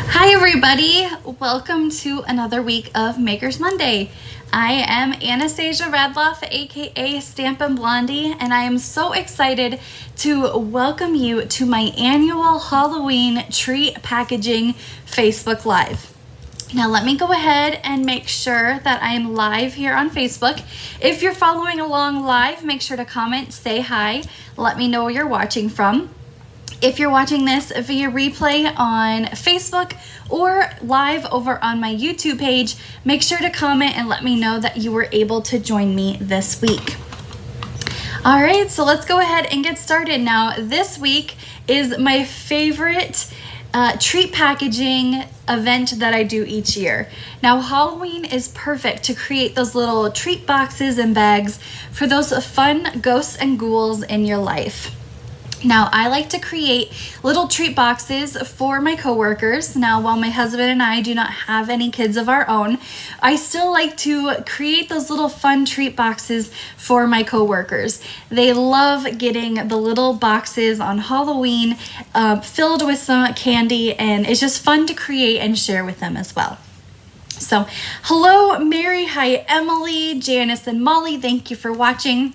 Hi everybody, welcome to another week of Makers Monday. I am Anastasia Radloff, aka Stampin' Blondie, and I am so excited to welcome you to my annual Halloween treat packaging Facebook Live. Now let me go ahead and make sure that I am live here on Facebook. If you're following along live, make sure to comment, say hi, let me know where you're watching from. If you're watching this via replay on Facebook or live over on my YouTube page, make sure to comment and let me know that you were able to join me this week. All right, so let's go ahead and get started. Now, this week is my favorite treat packaging event that I do each year. Now, Halloween is perfect to create those little treat boxes and bags for those fun ghosts and ghouls in your life. Now, I like to create little treat boxes for my coworkers. Now, while my husband and I do not have any kids of our own, I still like to create those little fun treat boxes for my coworkers. They love getting the little boxes on Halloween filled with some candy, and it's just fun to create and share with them as well. So, hello, Mary. Hi, Emily, Janice, and Molly. Thank you for watching.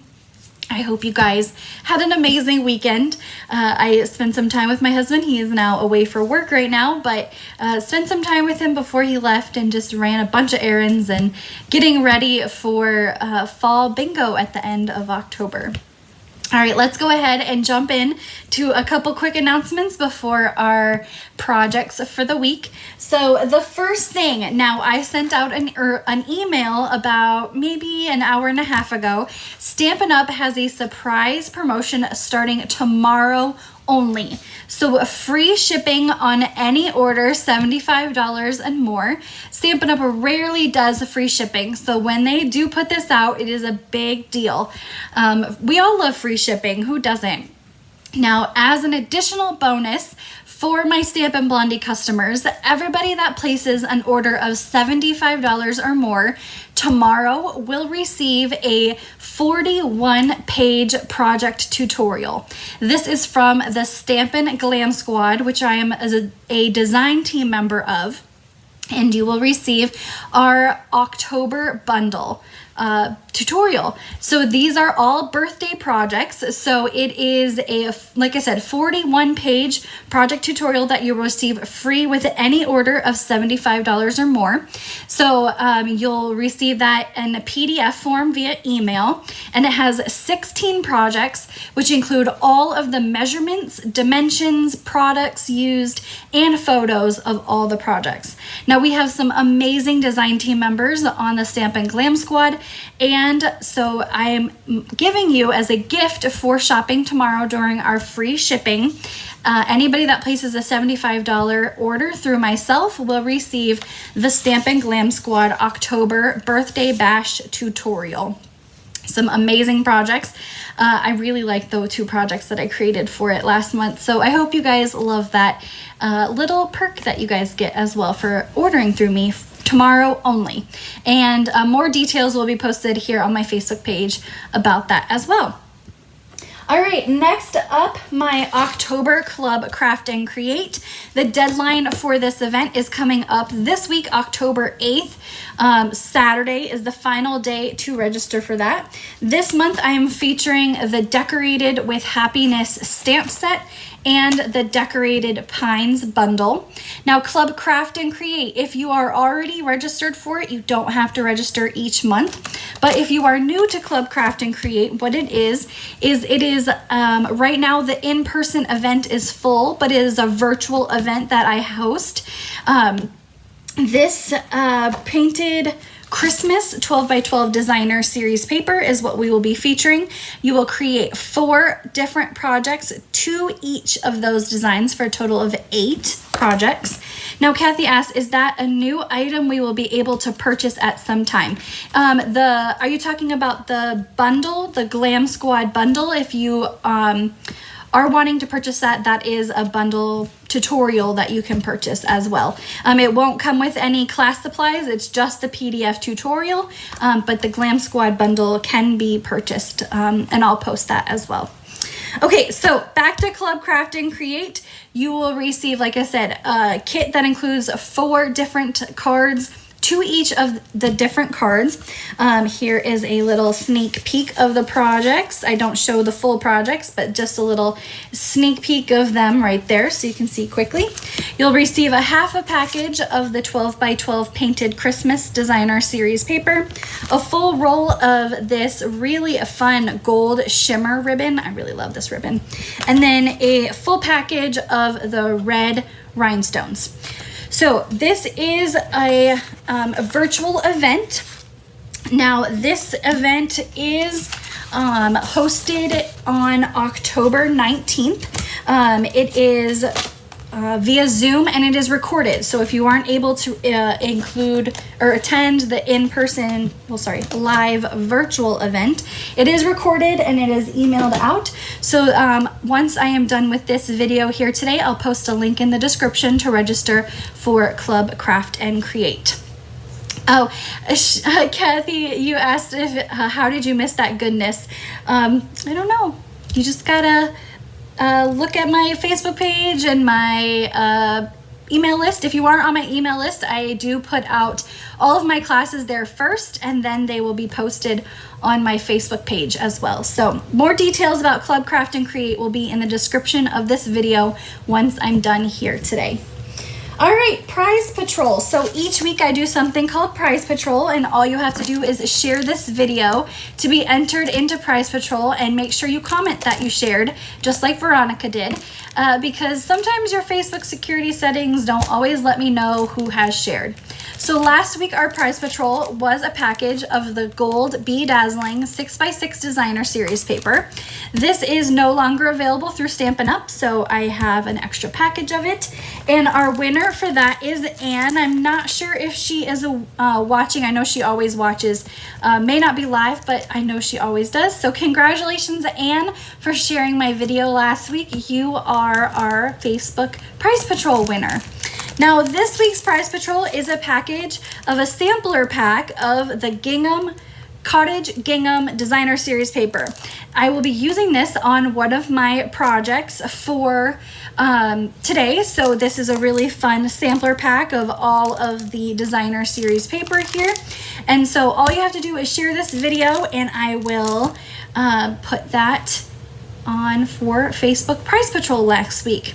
I hope you guys had an amazing weekend. I spent some time with my husband. He is now away for work right now, but spent some time with him before he left and just ran a bunch of errands and getting ready for fall bingo at the end of October. All right, let's go ahead and jump in to a couple quick announcements before our projects for the week. So the first thing, now I sent out an email about maybe an hour and a half ago. Stampin' Up! Has a surprise promotion starting tomorrow only. So free shipping on any order, $75 and more. Stampin' Up! Rarely does free shipping, so when they do put this out, it is a big deal. We all love free shipping, who doesn't? Now, as an additional bonus for my Stampin' Blondie customers, everybody that places an order of $75 or more tomorrow will receive a 41-page project tutorial. This is from the Stampin' Glam Squad, which I am a design team member of, and you will receive our October bundle tutorial. So these are all birthday projects. So it is like I said, 41-page project tutorial that you will receive free with any order of $75 or more. So you'll receive that in a PDF form via email, and it has 16 projects, which include all of the measurements, dimensions, products used, and photos of all the projects. Now we have some amazing design team members on the Stampin' Glam Squad, and so I am giving you as a gift for shopping tomorrow during our free shipping. Anybody that places a $75 order through myself will receive the Stampin' Glam Squad October Birthday Bash tutorial. Some amazing projects. I really like the two projects that I created for it last month. So I hope you guys love that little perk that you guys get as well for ordering through me tomorrow only. And more details will be posted here on my Facebook page about that as well. All right, next up, my October Club Craft and Create. The deadline for this event is coming up this week, October 8th. Saturday is the final day to register for that. This month, I am featuring the Decorated with Happiness stamp set and the Decorated Pines bundle. Now, Club Craft and Create, if you are already registered for it, you don't have to register each month. But if you are new to Club Craft and Create, what it is right now the in-person event is full, but it is a virtual event that I host. This painted Christmas 12 by 12 designer series paper is what we will be featuring. You will create 4 different projects, 2 each of those designs for a total of 8 projects. Now, Kathy asked, is that a new item we will be able to purchase at some time? Are you talking about the bundle, the Glam Squad bundle? If you are wanting to purchase that, that is a bundle tutorial that you can purchase as well. It won't come with any class supplies, it's just the PDF tutorial, but the Glam Squad bundle can be purchased, and I'll post that as well. Okay, so back to Club Craft and Create. You will receive, like I said, a kit that includes 4 different cards, 2 each of the different cards. Here is a little sneak peek of the projects. I don't show the full projects, but just a little sneak peek of them right there so you can see quickly. You'll receive a half a package of the 12 by 12 painted Christmas designer series paper, a full roll of this really fun gold shimmer ribbon. I really love this ribbon. And then a full package of the red rhinestones. So this is a virtual event. Now this event is hosted on October 19th. It is via Zoom and it is recorded. So if you aren't able to include or attend the live virtual event, it is recorded and it is emailed out. So once I am done with this video here today, I'll post a link in the description to register for Club Craft and Create. Oh, Kathy, you asked if how did you miss that goodness? I don't know. You just gotta look at my Facebook page and my email list. If you aren't on my email list, I do put out all of my classes there first, and then they will be posted on my Facebook page as well. So more details about Club Craft and Create will be in the description of this video once I'm done here today. All right, Prize Patrol. So each week I do something called Prize Patrol, and all you have to do is share this video to be entered into Prize Patrol, and make sure you comment that you shared, just like Veronica did, because sometimes your Facebook security settings don't always let me know who has shared. So last week our Prize Patrol was a package of the gold Bedazzling 6x6 designer series paper. This is no longer available through Stampin' Up, so I have an extra package of it. And our winner for that is Anne. I'm not sure if she is watching. I know she always watches. May not be live, but I know she always does. So congratulations, Anne, for sharing my video last week. You are our Facebook Prize Patrol winner. Now, this week's Prize Patrol is a package of a sampler pack of the Gingham Cottage Gingham Designer Series paper. I will be using this on one of my projects for today. So this is a really fun sampler pack of all of the Designer Series paper here. And so all you have to do is share this video, and I will put that on for Facebook Prize Patrol next week.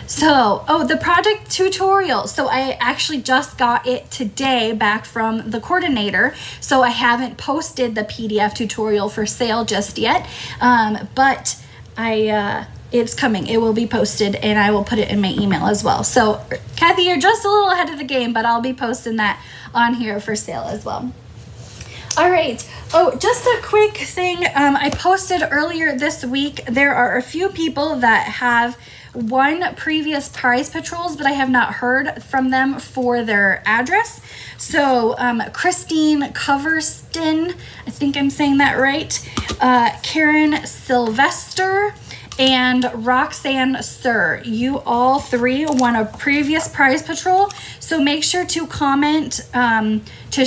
So, the project tutorial. So I actually just got it today back from the coordinator. So I haven't posted the PDF tutorial for sale just yet, but it's coming. It will be posted, and I will put it in my email as well. So Kathy, you're just a little ahead of the game, but I'll be posting that on here for sale as well. All right. Oh, just a quick thing. I posted earlier this week. There are a few people that have won previous Prize Patrols, but I have not heard from them for their address. So Christine Coverston, I think I'm saying that right, Karen Sylvester, and Roxanne Sir. You all 3 won a previous Prize Patrol, so make sure to comment to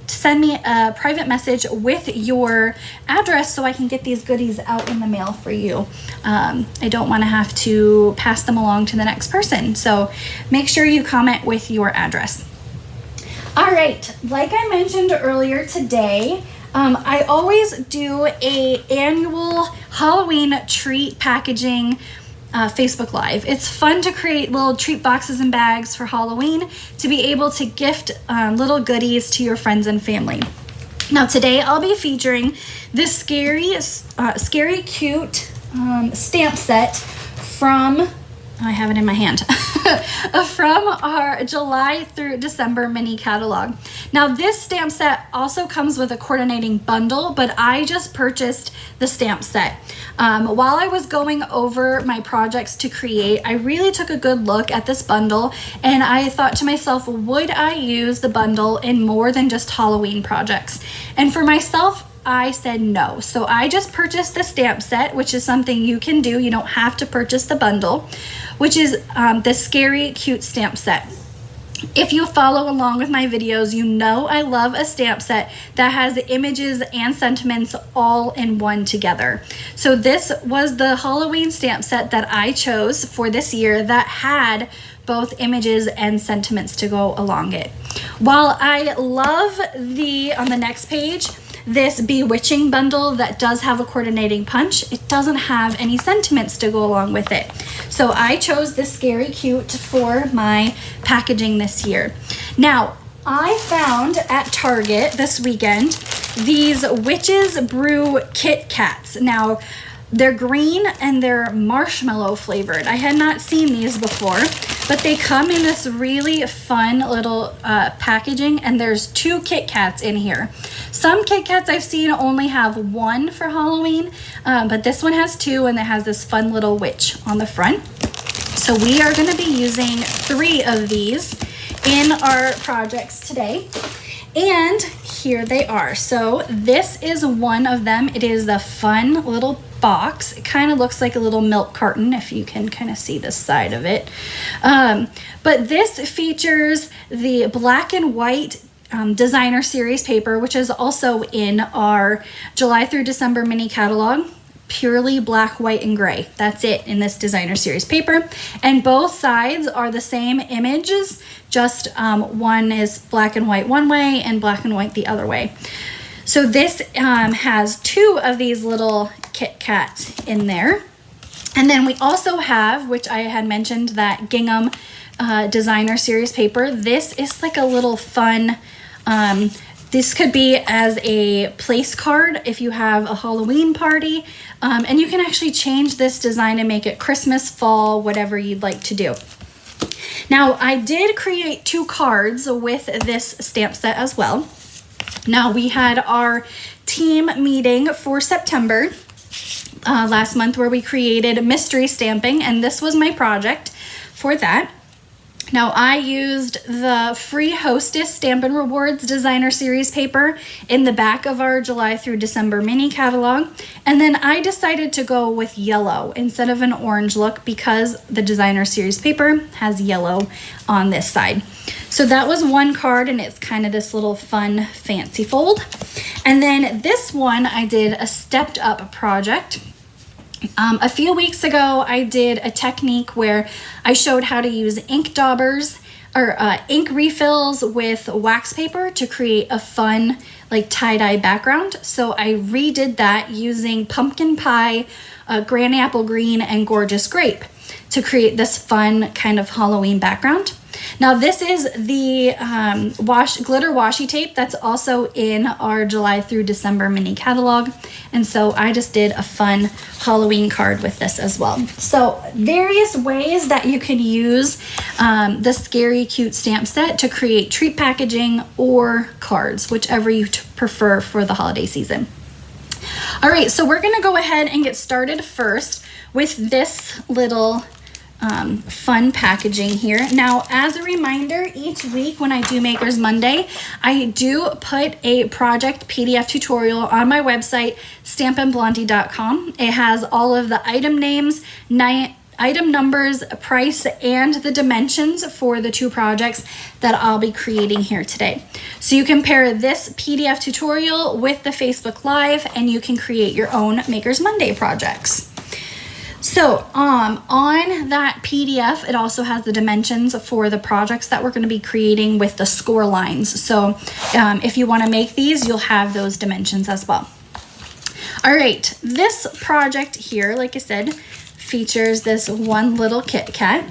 send me a private message with your address so I can get these goodies out in the mail for you. I don't want to have to pass them along to the next person, so make sure you comment with your address. All right, like I mentioned earlier today, I always do a annual Halloween treat packaging Facebook Live. It's fun to create little treat boxes and bags for Halloween to be able to gift little goodies to your friends and family. Now today I'll be featuring this scary cute stamp set from, I have it in my hand, from our July through December mini catalog. Now this stamp set also comes with a coordinating bundle, but I just purchased the stamp set. While I was going over my projects to create, I really took a good look at this bundle, and I thought to myself, would I use the bundle in more than just Halloween projects? And for myself, I said no. So I just purchased the stamp set, which is something you can do. You don't have to purchase the bundle, which is the scary cute stamp set. If you follow along with my videos, you know I love a stamp set that has images and sentiments all in one together. So this was the Halloween stamp set that I chose for this year that had both images and sentiments to go along it. While I love on the next page, this Bewitching bundle that does have a coordinating punch, it doesn't have any sentiments to go along with it. So I chose the Scary Cute for my packaging this year. Now, I found at Target this weekend these Witch's Brew Kit Kats. Now, they're green and they're marshmallow flavored. I had not seen these before, but they come in this really fun little packaging, and there's 2 Kit Kats in here. Some Kit Kats I've seen only have 1 for Halloween, but this one has 2, and it has this fun little witch on the front. So we are going to be using 3 of these in our projects today. And here they are. So this is one of them. It is the fun little box. It kind of looks like a little milk carton, if you can kind of see the side of it. But this features the black and white designer series paper, which is also in our July through December mini catalog. Purely black, white, and gray. That's it in this designer series paper. And both sides are the same images, just one is black and white one way and black and white the other way. So this has 2 of these little Kit Kats in there. And then we also have, which I had mentioned, that gingham designer series paper. This is like a little fun, this could be as a place card if you have a Halloween party, and you can actually change this design and make it Christmas, fall, whatever you'd like to do. Now, I did create 2 cards with this stamp set as well. Now, we had our team meeting for September last month where we created mystery stamping, and this was my project for that. Now, I used the free Hostess Stampin' Rewards designer series paper in the back of our July through December mini catalog. And then I decided to go with yellow instead of an orange look because the designer series paper has yellow on this side. So that was one card, and it's kind of this little fun fancy fold. And then this one, I did a stepped up project. A few weeks ago, I did a technique where I showed how to use ink daubers or ink refills with wax paper to create a fun like tie-dye background. So I redid that using pumpkin pie, granny apple green, and gorgeous grape to create this fun kind of Halloween background. Now this is the glitter washi tape that's also in our July through December mini catalog. And so I just did a fun Halloween card with this as well. So various ways that you can use the Scary Cute stamp set to create treat packaging or cards, whichever you prefer for the holiday season. All right, so we're gonna go ahead and get started first with this little fun packaging here. Now, as a reminder, each week when I do Makers Monday, I do put a project PDF tutorial on my website, stampandblondie.com. It has all of the item names, item numbers, price, and the dimensions for the 2 projects that I'll be creating here today. So you can pair this PDF tutorial with the Facebook Live, and you can create your own Makers Monday projects. So on that PDF, it also has the dimensions for the projects that we're going to be creating with the score lines. So if you want to make these, you'll have those dimensions as well. All right, this project here, like I said, features this one little Kit Kat.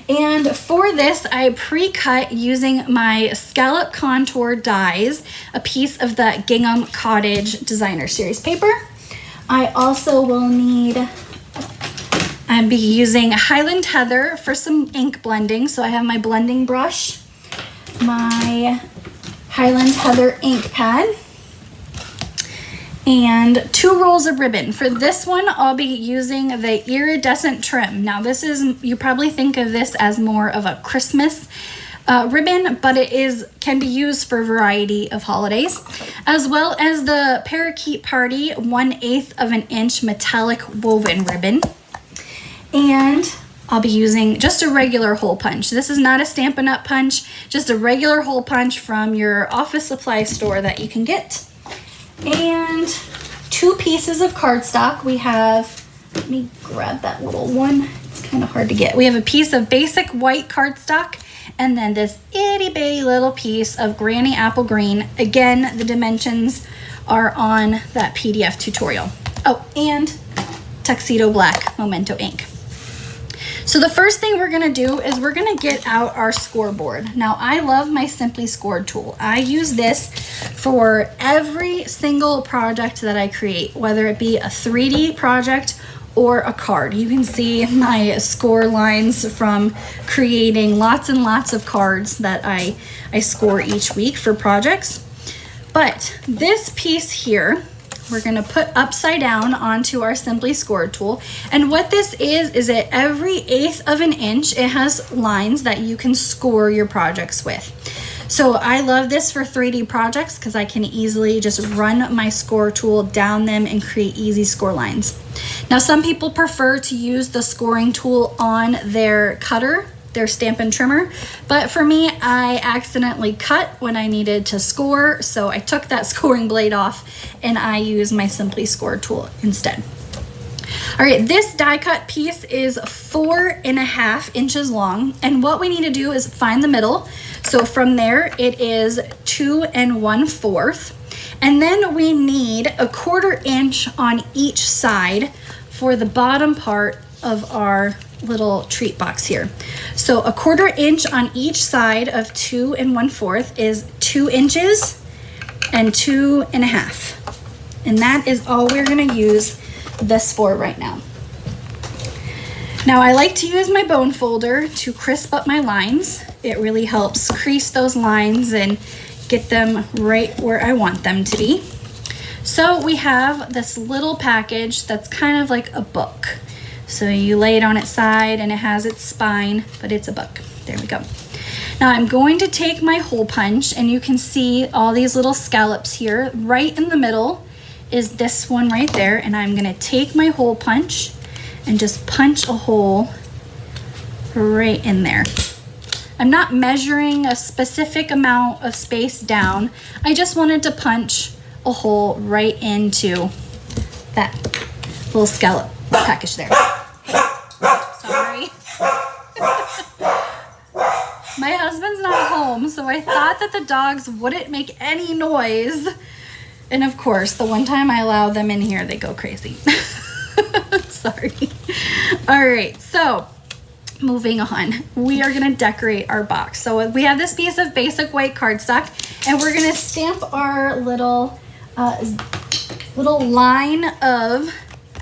And for this, I pre-cut using my scallop contour dies, a piece of the Gingham Cottage Designer Series paper. I also will need... I'll be using Highland Heather for some ink blending. So I have my blending brush, my Highland Heather ink pad, and 2 rolls of ribbon. For this one, I'll be using the iridescent trim. Now this is, you probably think of this as more of a Christmas ribbon, but it can be used for a variety of holidays, as well as the Parakeet Party 1/8 of an inch metallic woven ribbon. And I'll be using just a regular hole punch. This is not a Stampin' Up! Punch, just a regular hole punch from your office supply store that you can get. And 2 pieces of cardstock. We have, let me grab that little one. It's kind of hard to get. We have a piece of basic white cardstock and then this itty bitty little piece of Granny Apple Green. Again, the dimensions are on that PDF tutorial. Oh, and Tuxedo Black Memento ink. So the first thing we're gonna do is we're gonna get out our scoreboard. Now I love my Simply Scored tool. I use this for every single project that I create, whether it be a 3D project or a card. You can see my score lines from creating lots and lots of cards that I score each week for projects. But this piece here, we're gonna put upside down onto our Simply Scored tool. And what this is at every 1/8 of an inch, it has lines that you can score your projects with. So I love this for 3D projects because I can easily just run my score tool down them and create easy score lines. Now some people prefer to use the scoring tool on their cutter, their Stampin' Trimmer, but for me, I accidentally cut when I needed to score, so I took that scoring blade off and I used my Simply Scored tool instead. All right, this die cut piece is 4.5 inches long, and what we need to do is find the middle. So from there, it is 2 1/4, and then we need 1/4 inch on each side for the bottom part of our little treat box here. So 1/4 inch on each side of 2 1/4 is 2 inches and 2.5. And that is all we're gonna use this for right now. Now I like to use my bone folder to crisp up my lines. It really helps crease those lines and get them right where I want them to be. So we have this little package that's kind of like a book. So you lay it on its side and it has its spine, but it's a book. There we go. Now I'm going to take my hole punch, and you can see all these little scallops here. Right in the middle is this one right there, and I'm gonna take my hole punch and just punch a hole right in there. I'm not measuring a specific amount of space down. I just wanted to punch a hole right into that little scallop package there. Sorry. My husband's not home, so I thought that the dogs wouldn't make any noise. And of course, the one time I allow them in here, they go crazy. Sorry. All right, so moving on. We are gonna decorate our box. So we have this piece of basic white cardstock, and we're gonna stamp our little line of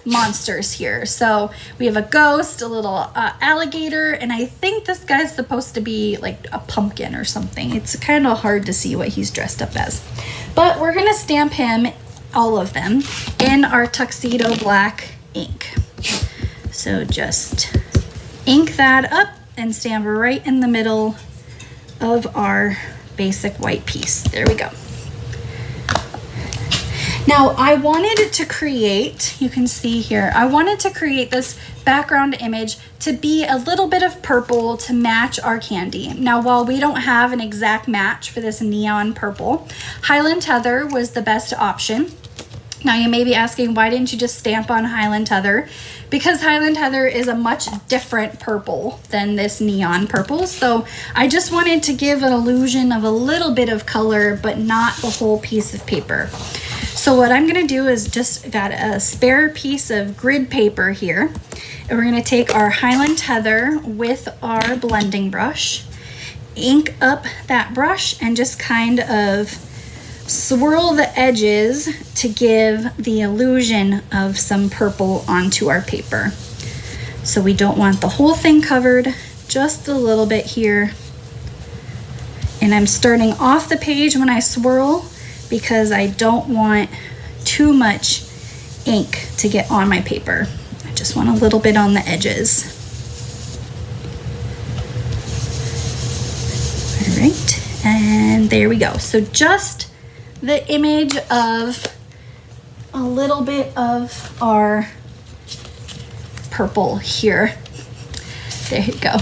monsters here. So we have a ghost, a little alligator, and I think this guy's supposed to be like a pumpkin or something. It's kind of hard to see what he's dressed up as. But we're gonna stamp him, all of them, in our Tuxedo Black ink. So just ink that up and stamp right in the middle of our basic white piece. There we go. Now I wanted to create, you can see here, I wanted to create this background image to be a little bit of purple to match our candy. Now while we don't have an exact match for this neon purple, Highland Heather was the best option. Now you may be asking, why didn't you just stamp on Highland Heather? Because Highland Heather is a much different purple than this neon purple. So I just wanted to give an illusion of a little bit of color, but not the whole piece of paper. So what I'm gonna do is just got a spare piece of grid paper here. And we're gonna take our Highland Heather with our blending brush, ink up that brush, and just kind of swirl the edges to give the illusion of some purple onto our paper. So we don't want the whole thing covered, just a little bit here. And I'm starting off the page when I swirl because I don't want too much ink to get on my paper. I just want a little bit on the edges. All right, and there we go. So just the image of a little bit of our purple here. There you go.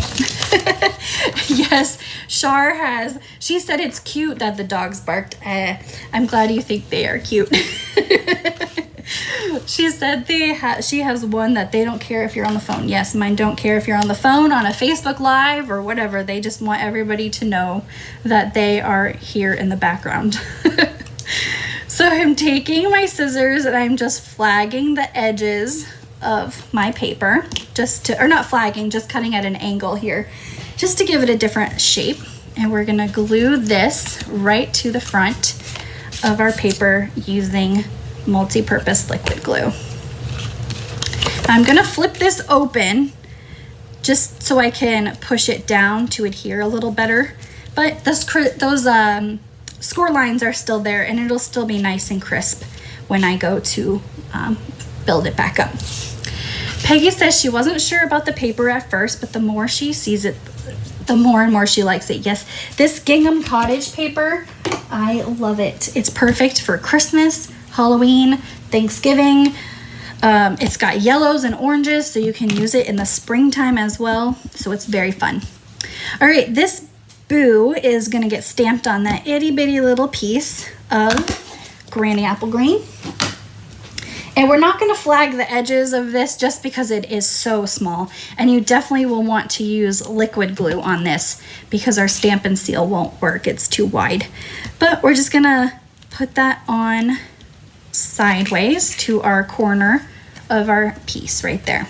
Yes, Shar has. She said it's cute that the dogs barked. I'm glad you think they are cute. She said she has one that they don't care if you're on the phone. Yes, mine don't care if you're on the phone, on a Facebook Live, or whatever. They just want everybody to know that they are here in the background. So I'm taking my scissors and I'm just flagging the edges of my paper, or not flagging, just cutting at an angle here, just to give it a different shape. And we're gonna glue this right to the front of our paper using multi-purpose liquid glue. I'm gonna flip this open just so I can push it down to adhere a little better, but those score lines are still there and it'll still be nice and crisp when I go to build it back up. Peggy says she wasn't sure about the paper at first, but the more she sees it, the more and more she likes it. Yes, this Gingham Cottage paper, I love it. It's perfect for Christmas, Halloween, Thanksgiving. It's got yellows and oranges, so you can use it in the springtime as well. So it's very fun. All right, this Boo is gonna get stamped on that itty bitty little piece of Granny Apple Green. And we're not gonna flag the edges of this just because it is so small. And you definitely will want to use liquid glue on this because our Stampin' Seal won't work, it's too wide. But we're just gonna put that on sideways to our corner of our piece right there.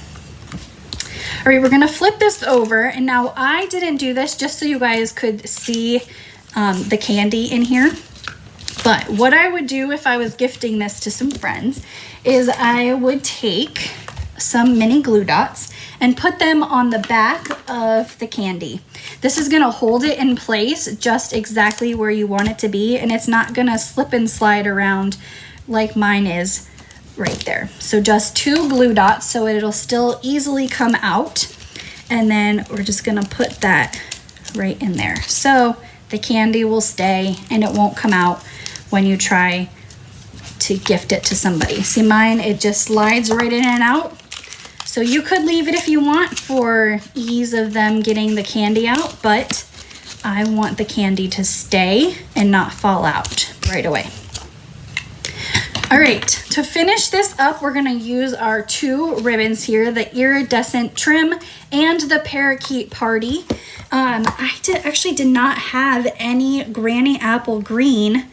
All right, we're gonna flip this over, and now I didn't do this just so you guys could see the candy in here. But what I would do if I was gifting this to some friends is I would take some mini glue dots and put them on the back of the candy. This is gonna hold it in place just exactly where you want it to be, and it's not gonna slip and slide around like mine is right there. So just 2 glue dots so it'll still easily come out. And then we're just gonna put that right in there. So the candy will stay and it won't come out when you try to gift it to somebody. See mine, it just slides right in and out. So you could leave it if you want for ease of them getting the candy out, but I want the candy to stay and not fall out right away. All right, to finish this up, we're gonna use our 2 ribbons here, the Iridescent Trim and the Parakeet Party. I actually did not have any Granny Apple Green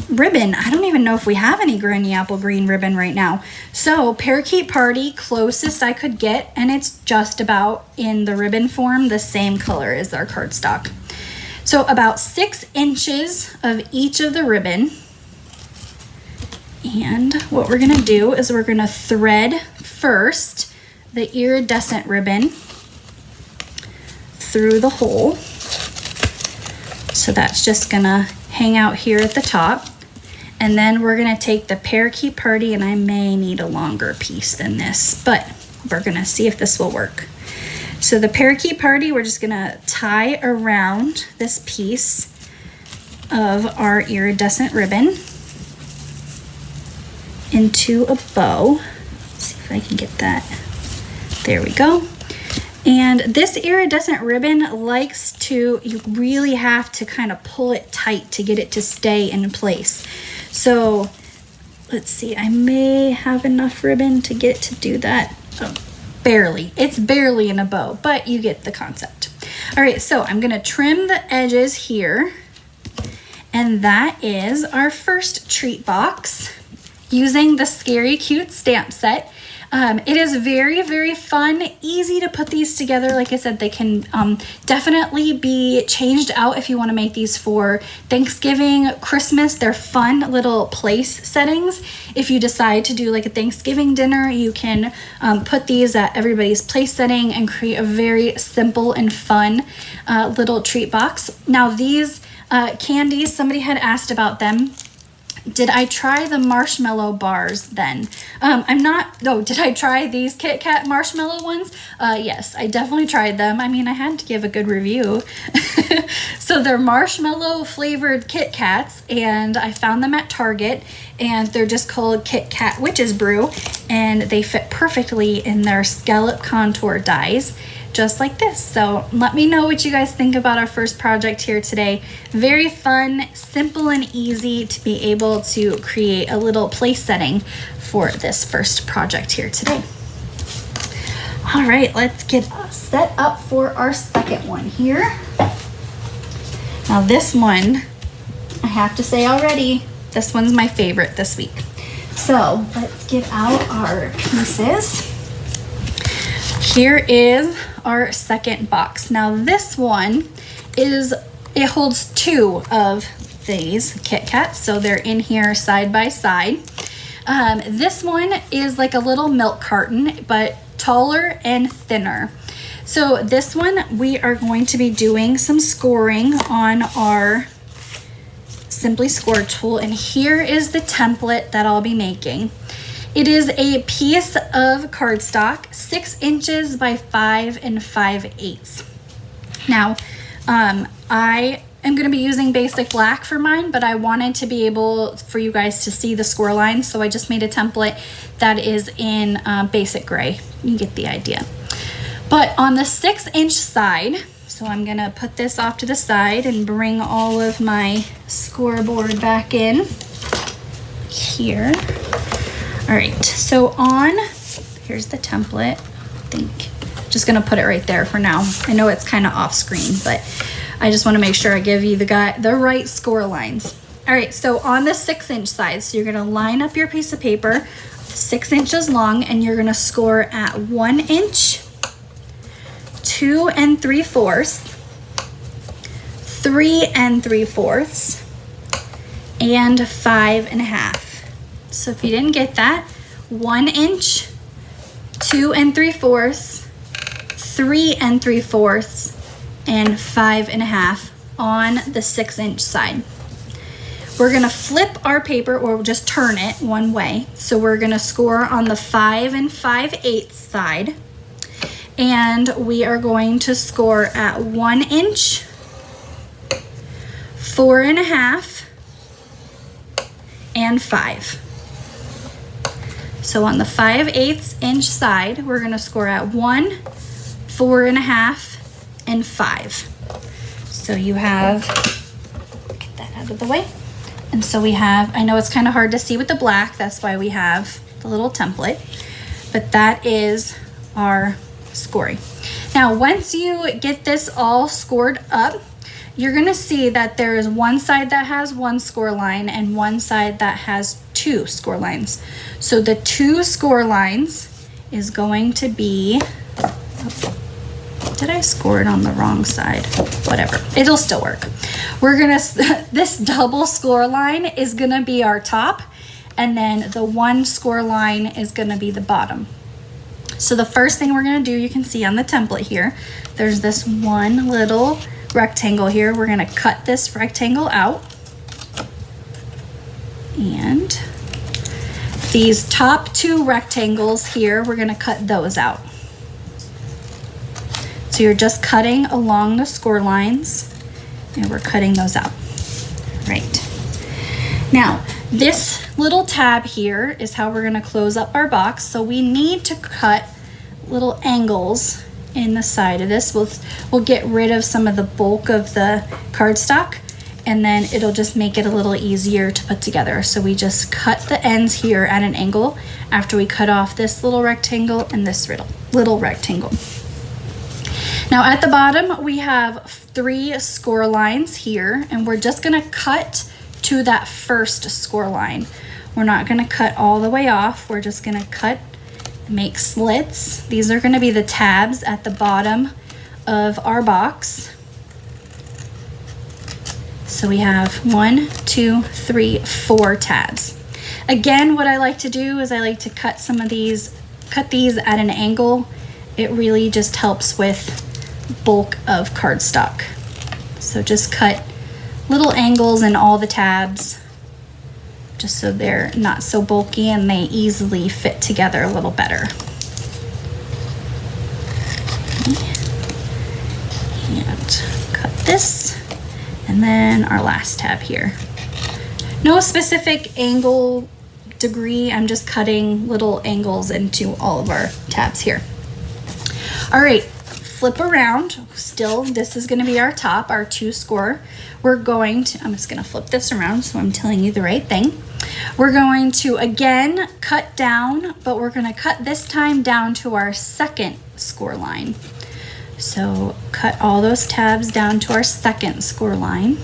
ribbon. I don't even know if we have any Granny Apple Green ribbon right now. So Parakeet Party, closest I could get, and it's just about in the ribbon form, the same color as our cardstock. So about 6 inches of each of the ribbon. And what we're gonna do is we're gonna thread first the iridescent ribbon through the hole. So that's just gonna hang out here at the top. And then we're gonna take the Parakeet Party, and I may need a longer piece than this, but we're gonna see if this will work. So the Parakeet Party, we're just gonna tie around this piece of our iridescent ribbon into a bow. Let's see if I can get that. There we go. And this iridescent ribbon likes to, you really have to kind of pull it tight to get it to stay in place. So let's see, I may have enough ribbon to get it to do that. Oh, barely, it's barely in a bow, but you get the concept. All right, so I'm gonna trim the edges here, and that is our first treat box using the Scary Cute stamp set. It is very, very fun, easy to put these together. Like I said, they can definitely be changed out if you want to make these for Thanksgiving, Christmas. They're fun little place settings. If you decide to do like a Thanksgiving dinner, you can put these at everybody's place setting and create a very simple and fun little treat box. Now these candies, somebody had asked about them. Did I try the marshmallow bars then? Did I try these Kit Kat marshmallow ones? Yes, I definitely tried them. I mean, I had to give a good review. So they're marshmallow flavored Kit Kats, and I found them at Target, and they're just called Kit Kat Witch's Brew, and they fit perfectly in their scallop contour dies, just like this. So let me know what you guys think about our first project here today. Very fun, simple and easy to be able to create a little place setting for this first project here today. All right, let's get set up for our second one here. Now this one, I have to say already, this one's my favorite this week. So let's get out our pieces. Here is our second box. Now this one it holds 2 of these Kit Kats, so they're in here side by side. This one is like a little milk carton, but taller and thinner. So this one, we are going to be doing some scoring on our Simply Score tool, and here is the template that I'll be making. It is a piece of cardstock, 6 inches by 5 5/8. Now, I am going to be using basic black for mine, but I wanted to be able for you guys to see the score lines, so I just made a template that is in basic gray. You get the idea. But on the 6-inch side, so I'm going to put this off to the side and bring all of my scoreboard back in here. All right, so here's the template. I think just gonna put it right there for now. I know it's kind of off screen, but I just want to make sure I give you the right score lines. All right, so on the 6-inch side, so you're gonna line up your piece of paper 6 inches long, and you're gonna score at 1 inch, 2 3/4, 3 3/4, and 5 1/2. So if you didn't get that, 1 inch, 2 3/4, 3 3/4, and 5 1/2 on the 6-inch side. We're gonna flip our paper, or just turn it one way. So we're gonna score on the 5 5/8 side, and we are going to score at 1 inch, 4 1/2, and 5. So on the 5/8 inch side, we're gonna score at 1, 4 1/2, and 5. So you have, get that out of the way. And so we have, I know it's kind of hard to see with the black, that's why we have the little template, but that is our scoring. Now, once you get this all scored up, you're gonna see that there is one side that has 1 score line and one side that has 2 score lines. So the 2 score lines is going to be, did I score it on the wrong side? Whatever, it'll still work. We're gonna, this double score line is gonna be our top, and then the 1 score line is gonna be the bottom. So the first thing we're gonna do, you can see on the template here, there's this one little rectangle here. We're gonna cut this rectangle out, and these top 2 rectangles here, we're gonna cut those out. So you're just cutting along the score lines, and we're cutting those out. Right. Now, this little tab here is how we're gonna close up our box. So we need to cut little angles in the side of this. We'll get rid of some of the bulk of the cardstock, and then it'll just make it a little easier to put together. So we just cut the ends here at an angle after we cut off this little rectangle and this little rectangle. Now at the bottom, we have 3 score lines here, and we're just gonna cut to that first score line. We're not gonna cut all the way off. We're just gonna cut, make slits. These are gonna be the tabs at the bottom of our box. So we have 1, 2, 3, 4 tabs. Again, what I like to do is I like to cut these at an angle. It really just helps with bulk of cardstock. So just cut little angles in all the tabs just so they're not so bulky and they easily fit together a little better. And cut this, and then our last tab here. No specific angle degree, I'm just cutting little angles into all of our tabs here. All right, flip around. Still, this is gonna be our top, our 2 score. We're going to, I'm just gonna flip this around so I'm telling you the right thing. We're going to again cut down, but we're gonna cut this time down to our 2nd score line. So cut all those tabs down to our 2nd score line.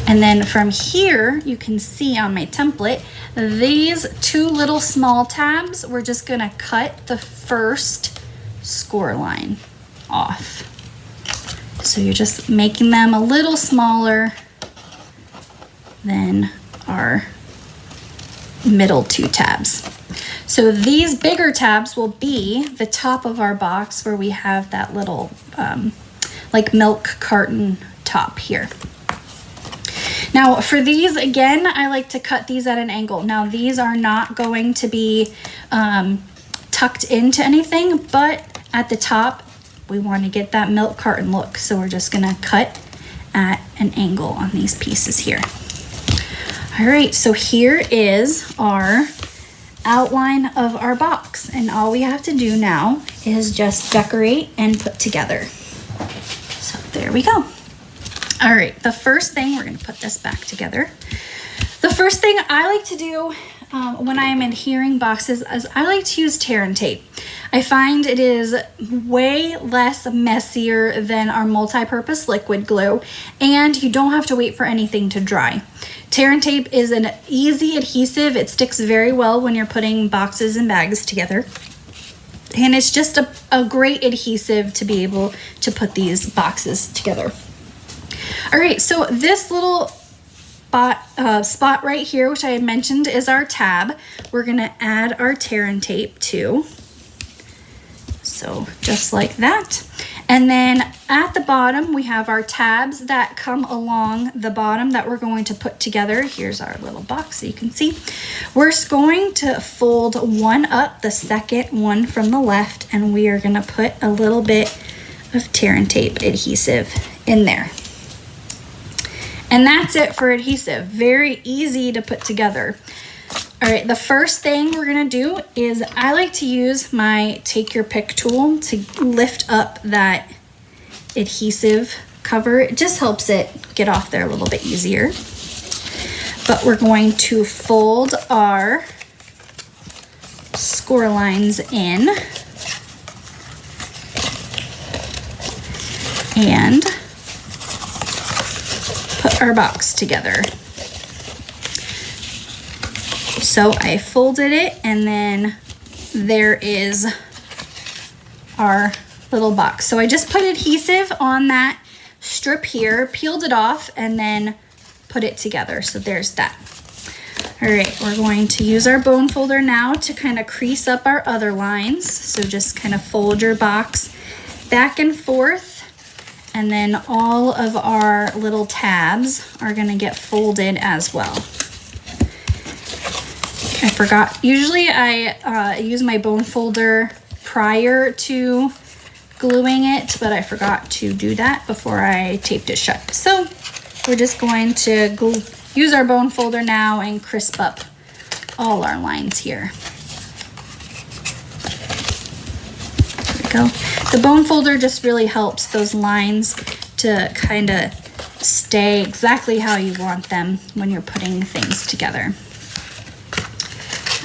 And then from here, you can see on my template, these 2 little small tabs, we're just gonna cut the 1st score line off. So you're just making them a little smaller than our middle 2 tabs. So these bigger tabs will be the top of our box where we have that little like milk carton top here. Now for these, again, I like to cut these at an angle. Now these are not going to be tucked into anything, but at the top, we want to get that milk carton look. So we're just gonna cut at an angle on these pieces here. All right, so here is our outline of our box, and all we have to do now is just decorate and put together. So there we go. All right, the first thing, we're gonna put this back together. The first thing I like to do when I am adhering boxes is I like to use tear and tape. I find it is way less messier than our multi-purpose liquid glue, and you don't have to wait for anything to dry. Tear and tape is an easy adhesive. It sticks very well when you're putting boxes and bags together. And it's just a great adhesive to be able to put these boxes together. All right, so this little spot right here, which I had mentioned is our tab, we're gonna add our tear and tape to. So just like that. And then at the bottom, we have our tabs that come along the bottom that we're going to put together. Here's our little box so you can see. We're going to fold one up, the second one from the left, and we are gonna put a little bit of tear and tape adhesive in there. And that's it for adhesive. Very easy to put together. All right, the first thing we're gonna do is I like to use my take your pick tool to lift up that adhesive cover. It just helps it get off there a little bit easier. But we're going to fold our score lines in and put our box together. So I folded it, and then there is our little box. So I just put adhesive on that strip here, peeled it off, and then put it together. So there's that. All right, we're going to use our bone folder now to kind of crease up our other lines. So just kind of fold your box back and forth, and then all of our little tabs are gonna get folded as well. I forgot, usually I use my bone folder prior to gluing it, but I forgot to do that before I taped it shut. So we're just going to use our bone folder now and crisp up all our lines here. There we go. The bone folder just really helps those lines to kind of stay exactly how you want them when you're putting things together.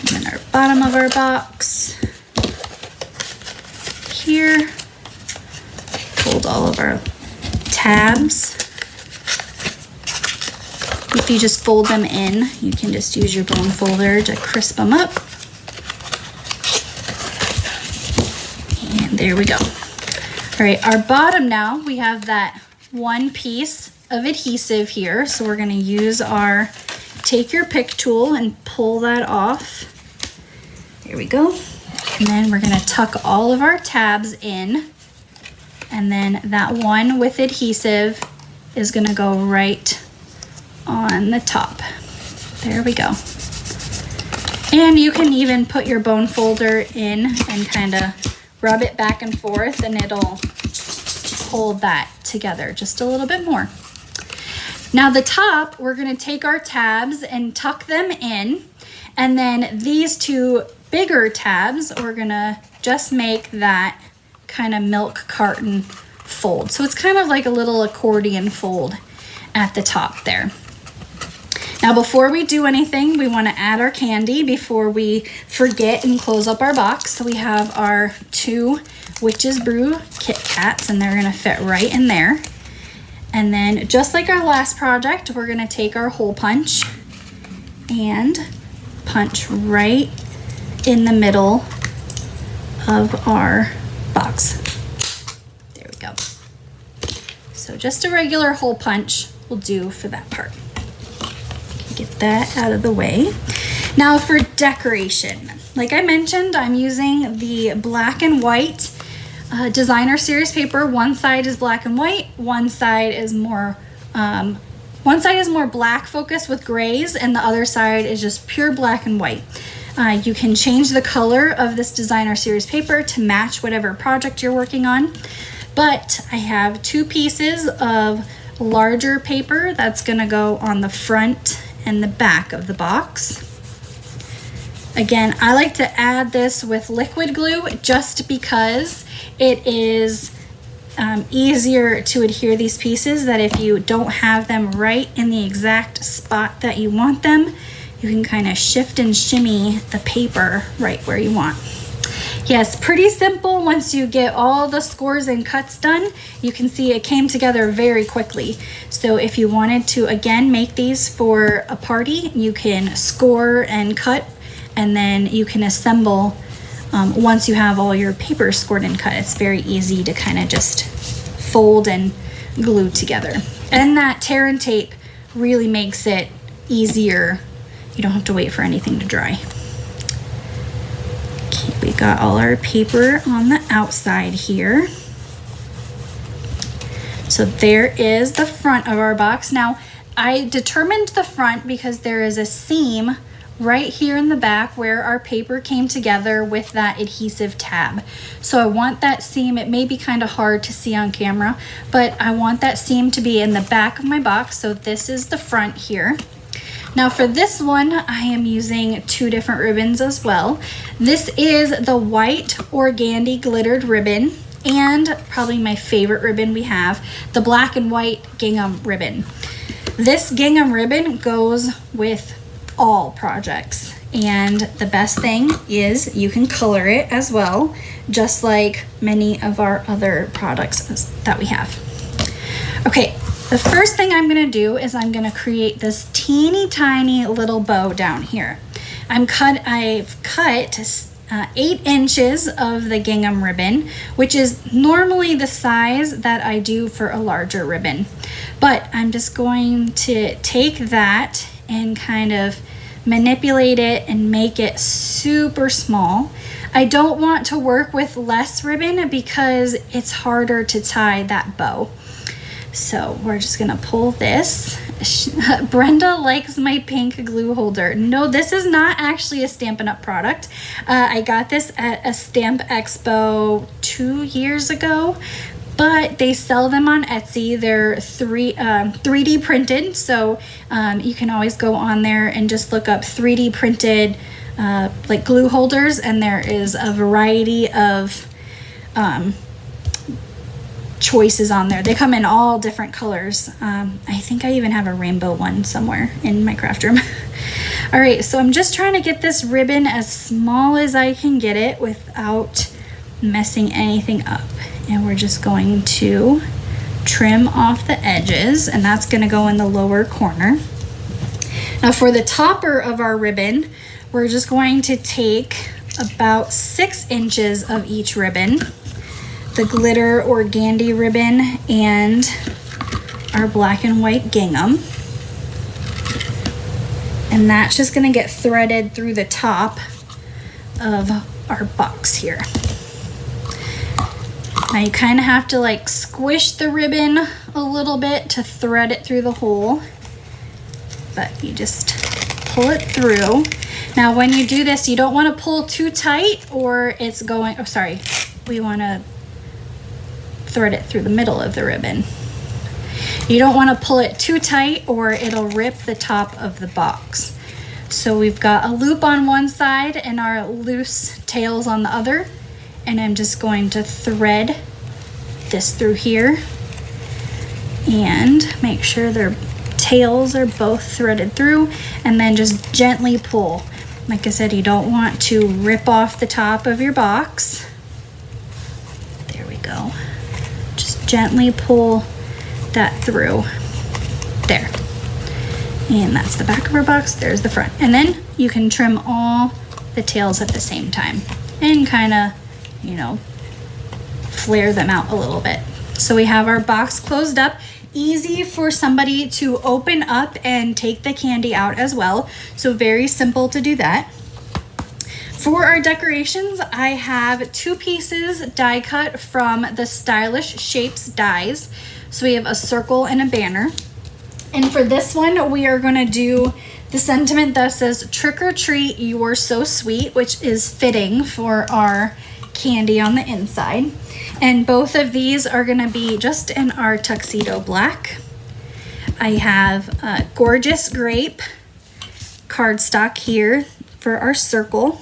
And then our bottom of our box here, fold all of our tabs. If you just fold them in, you can just use your bone folder to crisp them up. And there we go. All right, our bottom now, we have that one piece of adhesive here. So we're gonna use our take your pick tool and pull that off. There we go. And then we're gonna tuck all of our tabs in. And then that one with adhesive is gonna go right on the top. There we go. And you can even put your bone folder in and kind of rub it back and forth, and it'll hold that together just a little bit more. Now the top, we're gonna take our tabs and tuck them in, and then these two bigger tabs, we're gonna just make that kind of milk carton fold. So it's kind of like a little accordion fold at the top there. Now before we do anything, we want to add our candy before we forget and close up our box. So we have our 2 Witch's Brew Kit Kats, and they're going to fit right in there. And then just like our last project, we're going to take our hole punch and punch right in the middle of our box. There we go. So just a regular hole punch will do for that part. Get that out of the way. Now for decoration, like I mentioned, I'm using the black and white designer series paper. One side is black and white, one side is more black focused with grays, and the other side is just pure black and white. You can change the color of this designer series paper to match whatever project you're working on, but I have 2 pieces of larger paper that's gonna go on the front and the back of the box. Again, I like to add this with liquid glue just because it is easier to adhere these pieces, that if you don't have them right in the exact spot that you want them, you can kind of shift and shimmy the paper right where you want. Yes, pretty simple. Once you get all the scores and cuts done, you can see it came together very quickly. So if you wanted to, again, make these for a party, you can score and cut, and then you can assemble once you have all your paper scored and cut. It's very easy to kind of just fold and glue together. And that tear and tape really makes it easier. You don't have to wait for anything to dry. We got all our paper on the outside here. So there is the front of our box. Now, I determined the front because there is a seam right here in the back where our paper came together with that adhesive tab. So I want that seam, it may be kind of hard to see on camera, but I want that seam to be in the back of my box. So this is the front here. Now for this one, I am using 2 different ribbons as well. This is the white Organdy glittered ribbon, and probably my favorite ribbon we have, the black and white gingham ribbon. This gingham ribbon goes with all projects, and the best thing is you can color it as well, just like many of our other products that we have. Okay. The first thing I'm gonna do is I'm gonna create this teeny tiny little bow down here. I've cut 8 inches of the gingham ribbon, which is normally the size that I do for a larger ribbon. But I'm just going to take that and kind of manipulate it and make it super small. I don't want to work with less ribbon because it's harder to tie that bow. So we're just gonna pull this. Brenda likes my pink glue holder. No, this is not actually a Stampin' Up! Product. I got this at a Stamp Expo 2 years ago, but they sell them on Etsy. They're 3D printed, so you can always go on there and just look up 3D printed like glue holders, and there is a variety of choices on there. They come in all different colors. I think I even have a rainbow one somewhere in my craft room. All right, so I'm just trying to get this ribbon as small as I can get it without messing anything up. And we're just going to trim off the edges, and that's gonna go in the lower corner. Now for the topper of our ribbon, we're just going to take about 6 inches of each ribbon, the glitter Organdy ribbon and our black and white gingham. And that's just gonna get threaded through the top of our box here. Now you kind of have to like squish the ribbon a little bit to thread it through the hole. but you just pull it through. Now when you do this, you don't want to pull too tight or it's going, oh sorry, we want to thread it through the middle of the ribbon. You don't want to pull it too tight or it'll rip the top of the box. So we've got a loop on one side and our loose tails on the other, and I'm just going to thread this through here and make sure their tails are both threaded through, and then just gently pull. Like I said, you don't want to rip off the top of your box. There we go. Just gently pull that through. There. And that's the back of our box. There's the front. And then you can trim all the tails at the same time and kind of, you know, flare them out a little bit. So we have our box closed up. Easy for somebody to open up and take the candy out as well. So very simple to do that. For our decorations, I have 2 pieces die cut from the Stylish Shapes dies. So we have a circle and a banner. And for this one, we are going to do the sentiment that says, "Trick or treat, you're so sweet," which is fitting for our candy on the inside. And both of these are going to be just in our tuxedo black. I have a gorgeous grape cardstock here for our circle.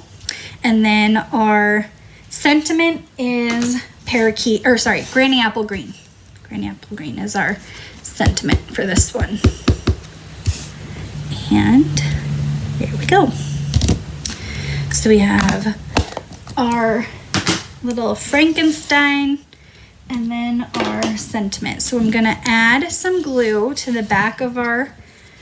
And then our sentiment is parakeet, or sorry, Granny Apple Green. Granny Apple Green is our sentiment for this one. And there we go. So we have our little Frankenstein and then our sentiment. So I'm gonna add some glue to the back of our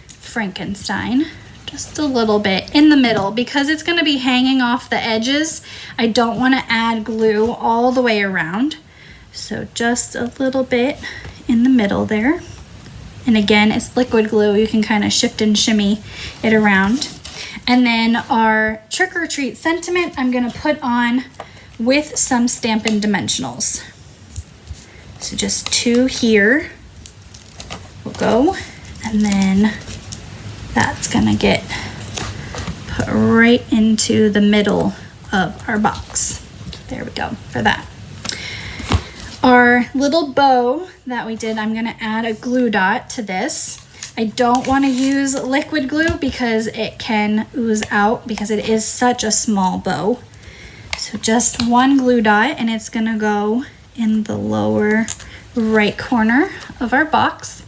Frankenstein, just a little bit in the middle, because it's gonna be hanging off the edges. I don't wanna add glue all the way around. So just a little bit in the middle there. And again, it's liquid glue. You can kind of shift and shimmy it around. And then our trick or treat sentiment, I'm gonna put on with some Stampin' Dimensionals. So just 2 here will go, and then that's gonna get put right into the middle of our box. There we go for that. Our little bow that we did, I'm gonna add a glue dot to this. I don't want to use liquid glue because it can ooze out because it is such a small bow. So just 1 glue dot, and it's gonna go in the lower right corner of our box.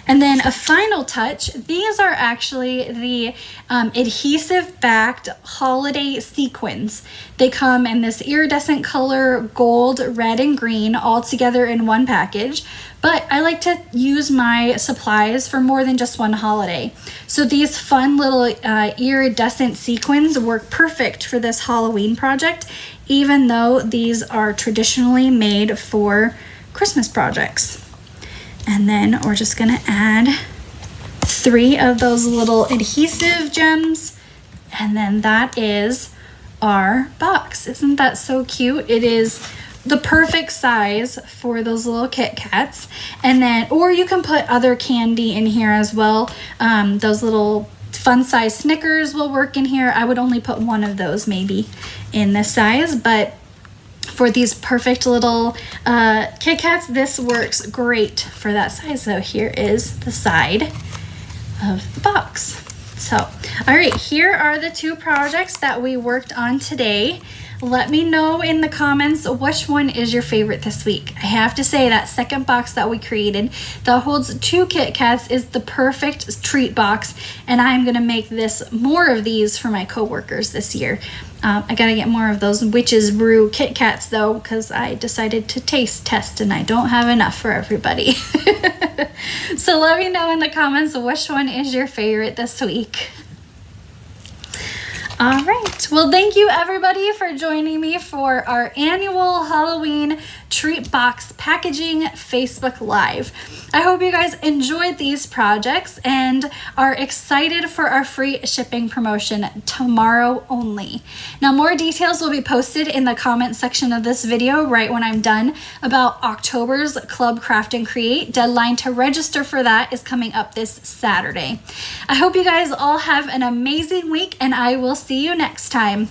And then a final touch, these are actually the adhesive backed holiday sequins. They come in this iridescent color, gold, red, and green, all together in one package. But I like to use my supplies for more than just one holiday. So these fun little iridescent sequins work perfect for this Halloween project, even though these are traditionally made for Christmas projects. And then we're just gonna add 3 of those little adhesive gems, and then that is our box. Isn't that so cute? It is the perfect size for those little Kit Kats. And then, or you can put other candy in here as well. Those little fun size Snickers will work in here. I would only put 1 of those maybe in this size, but for these perfect little Kit Kats, this works great for that size. So here is the side of the box. So, all right, here are the 2 projects that we worked on today. Let me know in the comments which one is your favorite this week. I have to say that second box that we created that holds 2 Kit Kats is the perfect treat box, and I'm gonna make this more of these for my coworkers this year. I gotta get more of those Witch's Brew Kit Kats though, because I decided to taste test and I don't have enough for everybody. So let me know in the comments which one is your favorite this week. All right, Perfect. Well, thank you everybody for joining me for our annual Halloween treat box packaging Facebook Live. I hope you guys enjoyed these projects and are excited for our free shipping promotion tomorrow only. Now, more details will be posted in the comment section of this video right when I'm done about October's Club Craft and Create. Deadline to register for that is coming up this Saturday. I hope you guys all have an amazing week, and I will see you next time.